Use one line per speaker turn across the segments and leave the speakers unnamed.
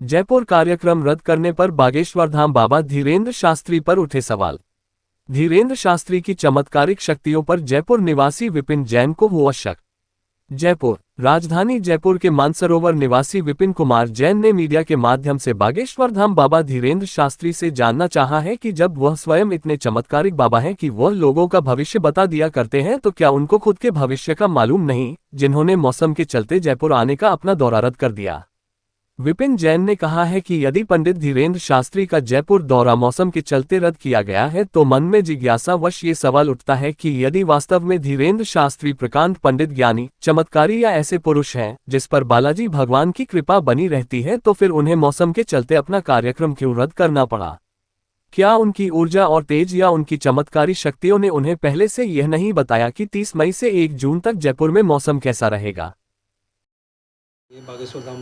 जयपुर कार्यक्रम रद्द करने पर बागेश्वर धाम बाबा धीरेन्द्र शास्त्री पर उठे सवाल। धीरेन्द्र शास्त्री की चमत्कारिक शक्तियों पर जयपुर निवासी विपिन जैन को हुआ शक। जयपुर राजधानी जयपुर के मानसरोवर निवासी विपिन कुमार जैन ने मीडिया के माध्यम से बागेश्वर धाम बाबा धीरेन्द्र शास्त्री से जानना चाहा है कि जब वह स्वयं इतने चमत्कारिक बाबा हैं कि वह लोगों का भविष्य बता दिया करते हैं, तो क्या उनको खुद के भविष्य का मालूम नहीं, जिन्होंने मौसम के चलते जयपुर आने का अपना दौरा रद्द कर दिया। विपिन जैन ने कहा है कि यदि पंडित धीरेन्द्र शास्त्री का जयपुर दौरा मौसम के चलते रद्द किया गया है, तो मन में जिज्ञासावश ये सवाल उठता है कि यदि वास्तव में धीरेन्द्र शास्त्री प्रकांड पंडित, ज्ञानी, चमत्कारी या ऐसे पुरुष हैं जिस पर बालाजी भगवान की कृपा बनी रहती है, तो फिर उन्हें मौसम के चलते अपना कार्यक्रम क्यों रद्द करना पड़ा? क्या उनकी ऊर्जा और तेज या उनकी चमत्कारी शक्तियों ने उन्हें पहले से यह नहीं बताया कि 30 मई से 1 जून तक जयपुर में मौसम कैसा रहेगा?
ये बागेश्वर धाम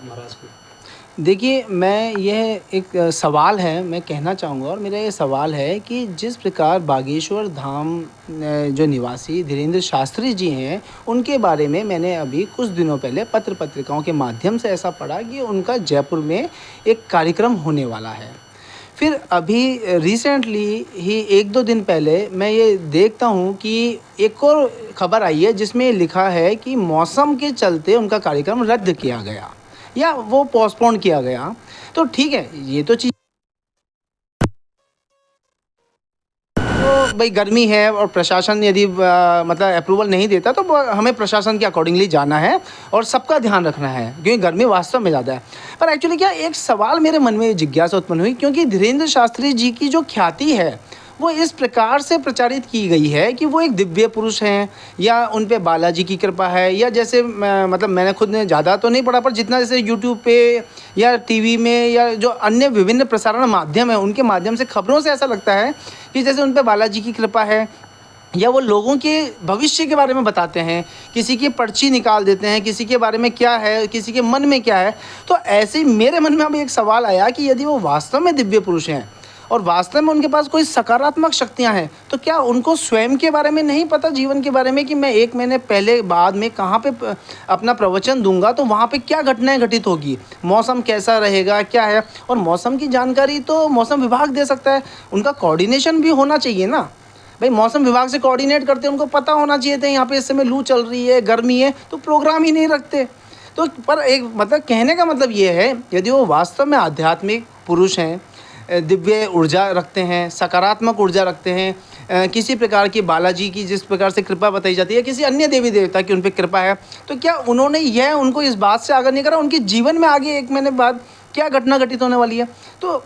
महाराज को
देखिए, मैं यह एक सवाल है मैं कहना चाहूँगा, और मेरा ये सवाल है कि जिस प्रकार बागेश्वर धाम जो निवासी धीरेन्द्र शास्त्री जी हैं, उनके बारे में मैंने अभी कुछ दिनों पहले पत्र पत्रिकाओं के माध्यम से ऐसा पढ़ा कि उनका जयपुर में एक कार्यक्रम होने वाला है। फिर अभी रिसेंटली ही 1-2 दिन पहले मैं ये देखता हूँ कि एक और खबर आई है जिसमें लिखा है कि मौसम के चलते उनका कार्यक्रम रद्द किया गया या वो पोस्टपोन किया गया। तो ठीक है, ये तो चीज़ तो भाई गर्मी है और प्रशासन यदि मतलब अप्रूवल नहीं देता तो हमें प्रशासन के अकॉर्डिंगली जाना है और सबका ध्यान रखना है, क्योंकि गर्मी वास्तव में ज़्यादा है। पर एक्चुअली क्या एक सवाल मेरे मन में जिज्ञासा उत्पन्न हुई, क्योंकि धीरेन्द्र शास्त्री जी की जो ख्याति है वो इस प्रकार से प्रचारित की गई है कि वो एक दिव्य पुरुष हैं या उन पे बालाजी की कृपा है, या जैसे मतलब मैंने खुद ने ज़्यादा तो नहीं पढ़ा, पर जितना जैसे यूट्यूब पे या टीवी में या जो अन्य विभिन्न प्रसारण माध्यम है उनके माध्यम से खबरों से ऐसा लगता है कि जैसे उन पे बालाजी की कृपा है, या वो लोगों के भविष्य के बारे में बताते हैं, किसी की पर्ची निकाल देते हैं, किसी के बारे में क्या है, किसी के मन में क्या है। तो ऐसे ही मेरे मन में अभी एक सवाल आया कि यदि वो वास्तव में दिव्य पुरुष हैं और वास्तव में उनके पास कोई सकारात्मक शक्तियां हैं, तो क्या उनको स्वयं के बारे में नहीं पता, जीवन के बारे में, कि मैं 1 महीने पहले बाद में कहाँ पे अपना प्रवचन दूंगा तो वहाँ पे क्या घटनाएं घटित होगी, मौसम कैसा रहेगा, क्या है। और मौसम की जानकारी तो मौसम विभाग दे सकता है, उनका कोऑर्डिनेशन भी होना चाहिए ना भाई। मौसम विभाग से कोऑर्डिनेट करते हैं, उनको पता होना चाहिए था यहाँ पे इस समय लू चल रही है, गर्मी है, तो प्रोग्राम ही नहीं रखते। तो पर एक मतलब कहने का मतलब ये है, यदि वो वास्तव में आध्यात्मिक पुरुष हैं, दिव्य ऊर्जा रखते हैं, सकारात्मक ऊर्जा रखते हैं, किसी प्रकार की बालाजी की जिस प्रकार से कृपा बताई जाती है, किसी अन्य देवी देवता की उन पर कृपा है, तो क्या उन्होंने यह उनको इस बात से आगाह नहीं करा उनके जीवन में आगे 1 महीने बाद क्या घटना घटित होने वाली है? तो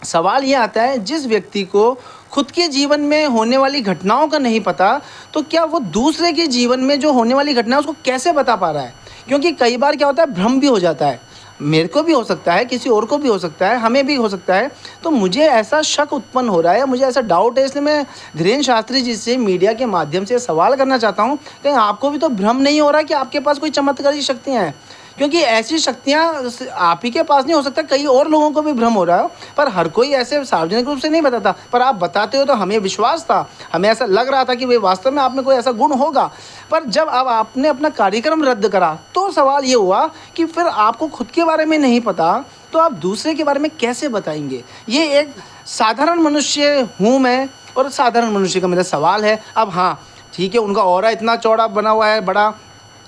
सवाल ये आता है, जिस व्यक्ति को खुद के जीवन में होने वाली घटनाओं का नहीं पता, तो क्या वो दूसरे के जीवन में जो होने वाली घटना है उसको कैसे बता पा रहा है? क्योंकि कई बार क्या होता है, भ्रम भी हो जाता है, मेरे को भी हो सकता है, किसी और को भी हो सकता है, हमें भी हो सकता है। तो मुझे ऐसा शक उत्पन्न हो रहा है, मुझे ऐसा डाउट है, इसलिए मैं धीरेन्द्र शास्त्री जी से मीडिया के माध्यम से सवाल करना चाहता हूँ, कहीं आपको भी तो भ्रम नहीं हो रहा कि आपके पास कोई चमत्कारी शक्तियाँ हैं? क्योंकि ऐसी शक्तियाँ आप ही के पास नहीं हो सकता, कई और लोगों को भी भ्रम हो रहा हो, पर हर कोई ऐसे सार्वजनिक रूप से नहीं बताता। पर आप बताते हो तो हमें विश्वास था, हमें ऐसा लग रहा था कि वे वास्तव में आप में कोई ऐसा गुण होगा। पर जब अब आपने अपना कार्यक्रम रद्द करा तो सवाल ये हुआ कि फिर आपको खुद के बारे में नहीं पता तो आप दूसरे के बारे में कैसे बताएंगे? ये एक साधारण मनुष्य हूँ मैं, और साधारण मनुष्य का मेरा सवाल है। अब हाँ ठीक है, उनका ऑरा इतना चौड़ा बना हुआ है, बड़ा,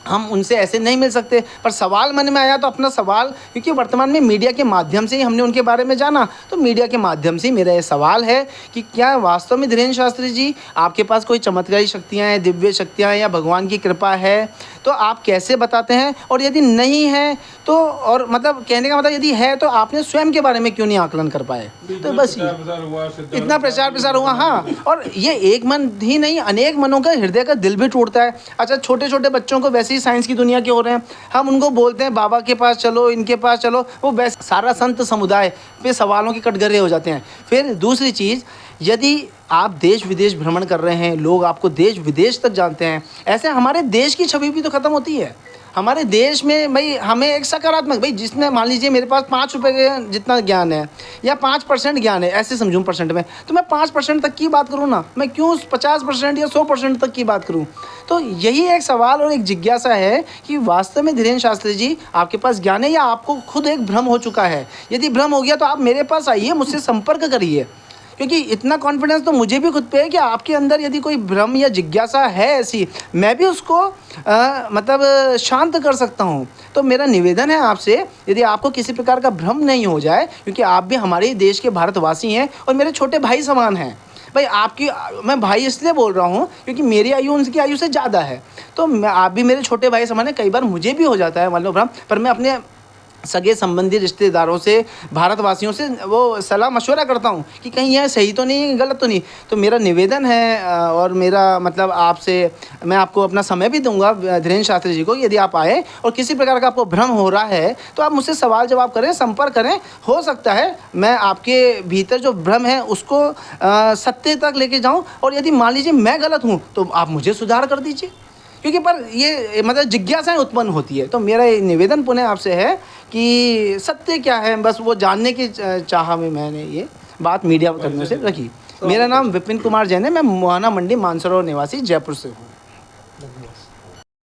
हम उनसे ऐसे नहीं मिल सकते, पर सवाल मन में आया तो अपना सवाल, क्योंकि वर्तमान में मीडिया के माध्यम से ही हमने उनके बारे में जाना, तो मीडिया के माध्यम से मेरा ये सवाल है कि क्या वास्तव में धीरेन्द्र शास्त्री जी आपके पास कोई चमत्कारी शक्तियाँ हैं, दिव्य शक्तियाँ हैं या भगवान की कृपा है, तो आप कैसे बताते हैं? और यदि नहीं है तो, और मतलब कहने का मतलब यदि है तो आपने स्वयं के बारे में क्यों नहीं आकलन कर पाए? तो बस इतना प्रचार प्रसार हुआ। हाँ, और ये एक मन ही नहीं, अनेक मनों का, हृदय का दिल भी टूटता है। अच्छा, छोटे छोटे बच्चों को वैसे ही साइंस की दुनिया के हो रहे हैं, हम उनको बोलते हैं बाबा के पास चलो, इनके पास चलो, वो वैसे सारा संत समुदाय पे सवालों के कटघरे हो जाते हैं। फिर दूसरी चीज़, यदि आप देश विदेश भ्रमण कर रहे हैं, लोग आपको देश विदेश तक जानते हैं, ऐसे हमारे देश की छवि भी तो ख़त्म होती है। हमारे देश में भाई हमें एक सकारात्मक, भाई जिसमें मान लीजिए मेरे पास 5 रुपए के जितना ज्ञान है या 5% ज्ञान है, ऐसे समझूं परसेंट में, तो मैं 5% तक की बात करूं ना, मैं क्यों 50% या 100% तक की बात करूं। तो यही एक सवाल और एक जिज्ञासा है कि वास्तव में धीरेन्द्र शास्त्री जी आपके पास ज्ञान है या आपको खुद एक भ्रम हो चुका है। यदि भ्रम हो गया तो आप मेरे पास आइए, मुझसे संपर्क करिए, क्योंकि इतना कॉन्फिडेंस तो मुझे भी खुद पे है कि आपके अंदर यदि कोई भ्रम या जिज्ञासा है ऐसी, मैं भी उसको मतलब शांत कर सकता हूँ। तो मेरा निवेदन है आपसे, यदि आपको किसी प्रकार का भ्रम नहीं हो जाए, क्योंकि आप भी हमारे ही देश के भारतवासी हैं और मेरे छोटे भाई समान हैं। भाई आपकी, मैं भाई इसलिए बोल रहा हूँ क्योंकि मेरी आयु उनकी आयु से ज़्यादा है, तो आप भी मेरे छोटे भाई समान हैं। कई बार मुझे भी हो जाता है मान लो भ्रम, पर मैं अपने सगे संबंधी रिश्तेदारों से, भारतवासियों से वो सलाह मशवरा करता हूँ कि कहीं यह सही तो नहीं, गलत तो नहीं। तो मेरा निवेदन है और मेरा मतलब आपसे, मैं आपको अपना समय भी दूंगा धीरेन्द्र शास्त्री जी को, यदि आप आए और किसी प्रकार का आपको भ्रम हो रहा है तो आप मुझसे सवाल जवाब करें, संपर्क करें। हो सकता है मैं आपके भीतर जो भ्रम है उसको सत्य तक लेके जाऊँ, और यदि मान लीजिए मैं गलत हूँ तो आप मुझे सुधार कर दीजिए, क्योंकि पर ये मतलब जिज्ञासाएं उत्पन्न होती है। तो मेरा ये निवेदन पुनः आपसे है कि सत्य क्या है, बस वो जानने की चाह में मैंने ये बात मीडिया कर्मियों से रखी। मेरा नाम विपिन कुमार जैन है, मैं मोहाना मंडी मानसरोवर निवासी जयपुर से हूँ।
धन्यवाद।